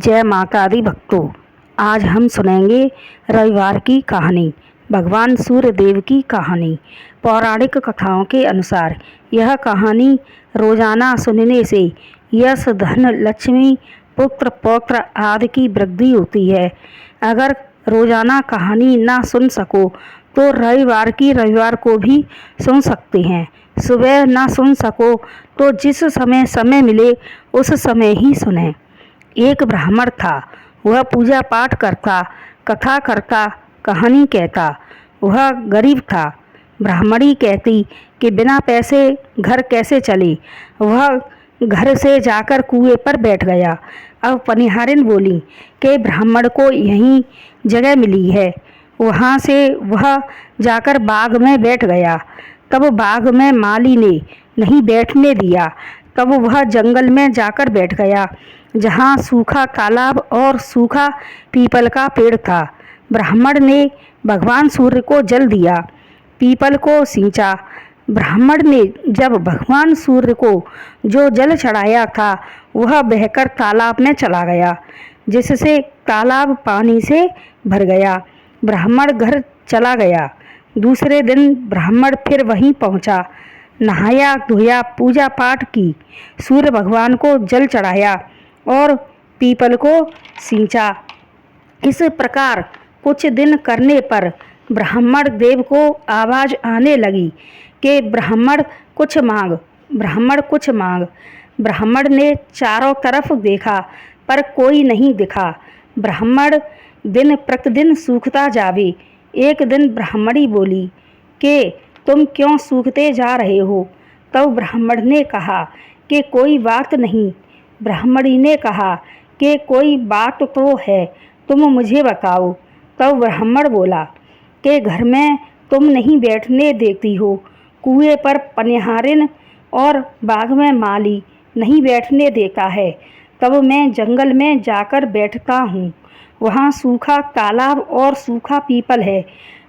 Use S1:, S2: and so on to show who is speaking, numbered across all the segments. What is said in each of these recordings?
S1: जय माता दी भक्तों, आज हम सुनेंगे रविवार की कहानी। भगवान सूर्यदेव की कहानी। पौराणिक कथाओं के अनुसार यह कहानी रोजाना सुनने से यश, धन, लक्ष्मी, पुत्र पौत्र आदि की वृद्धि होती है। अगर रोजाना कहानी ना सुन सको तो रविवार को भी सुन सकते हैं। सुबह ना सुन सको तो जिस समय मिले उस समय ही सुनें। एक ब्राह्मण था। वह पूजा पाठ करता, कथा करता, कहानी कहता। वह गरीब था। ब्राह्मणी कहती कि बिना पैसे घर कैसे चले। वह घर से जाकर कुएं पर बैठ गया। अब पनिहारिन बोली कि ब्राह्मण को यहीं जगह मिली है। वहाँ से वह जाकर बाग में बैठ गया। तब बाग में माली ने नहीं बैठने दिया। तब वह जंगल में जाकर बैठ गया, जहाँ सूखा तालाब और सूखा पीपल का पेड़ था। ब्राह्मण ने भगवान सूर्य को जल दिया, पीपल को सींचा। ब्राह्मण ने जब भगवान सूर्य को जो जल चढ़ाया था वह बहकर तालाब में चला गया, जिससे तालाब पानी से भर गया। ब्राह्मण घर चला गया। दूसरे दिन ब्राह्मण फिर वहीं पहुंचा। नहाया धोया, पूजा पाठ की, सूर्य भगवान को जल चढ़ाया और पीपल को सींचा। इस प्रकार कुछ दिन करने पर ब्राह्मण देव को आवाज़ आने लगी कि ब्राह्मण कुछ मांग, ब्राह्मण कुछ मांग। ब्राह्मण ने चारों तरफ देखा पर कोई नहीं दिखा। ब्राह्मण दिन प्रतिदिन सूखता जावे। एक दिन ब्राह्मणी बोली कि तुम क्यों सूखते जा रहे हो? तब ब्राह्मण ने कहा कि कोई बात नहीं। ब्राह्मणी ने कहा कि कोई बात तो है, तुम मुझे बताओ। तब ब्राह्मण बोला कि घर में तुम नहीं बैठने देती हो, कुएं पर पनिहारिन और बाग में माली नहीं बैठने देता है। तब मैं जंगल में जाकर बैठता हूँ। वहाँ सूखा तालाब और सूखा पीपल है।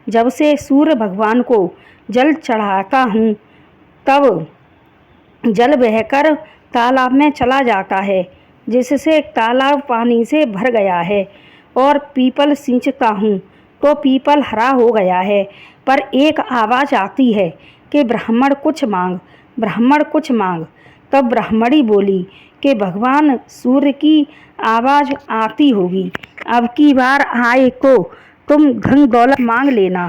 S1: जब से सूर्य भगवान को जल चढ़ाता हूँ तब जल बहकर तालाब में चला जाता है, जिससे तालाब पानी से भर गया है। और पीपल सींचता हूँ तो पीपल हरा हो गया है। पर एक आवाज़ आती है कि ब्राह्मण कुछ मांग, ब्राह्मण कुछ मांग। तब ब्राह्मणी बोली कि भगवान सूर्य की आवाज़ आती होगी। अब की बार आए तो तुम धन दौलत मांग लेना।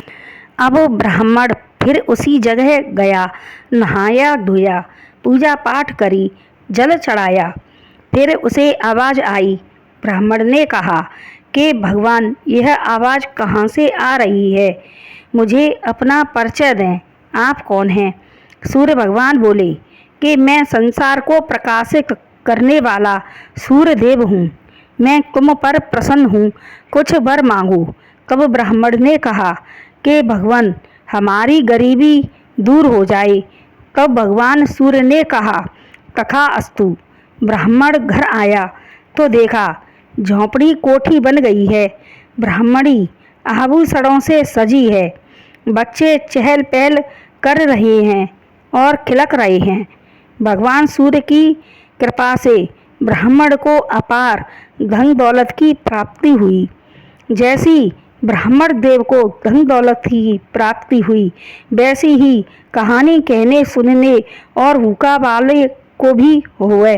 S1: अब ब्राह्मण फिर उसी जगह गया, नहाया धोया, पूजा पाठ करी, जल चढ़ाया। फिर उसे आवाज़ आई। ब्राह्मण ने कहा कि भगवान, यह आवाज़ कहाँ से आ रही है? मुझे अपना परिचय दें, आप कौन हैं? सूर्य भगवान बोले कि मैं संसार को प्रकाशित करने वाला सूर्यदेव हूँ। मैं तुम पर प्रसन्न हूँ, कुछ वर मांगो। तब ब्राह्मण ने कहा कि भगवान, हमारी गरीबी दूर हो जाए। तब भगवान सूर्य ने कहा तथास्तु। ब्राह्मण घर आया तो देखा झोंपड़ी कोठी बन गई है। ब्राह्मणी आभूषणों से सजी है। बच्चे चहल पहल कर रहे हैं और खिलक रहे हैं। भगवान सूर्य की कृपा से ब्राह्मण को अपार धन दौलत की प्राप्ति हुई। जैसी ब्राह्मण देव को धन दौलत की प्राप्ति हुई, वैसी ही कहानी कहने सुनने और भूखा वाले को भी हुए।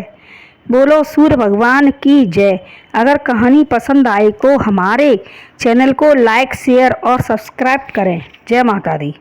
S1: बोलो सूर्य भगवान की जय। अगर कहानी पसंद आए तो हमारे चैनल को लाइक, शेयर और सब्सक्राइब करें। जय माता दी।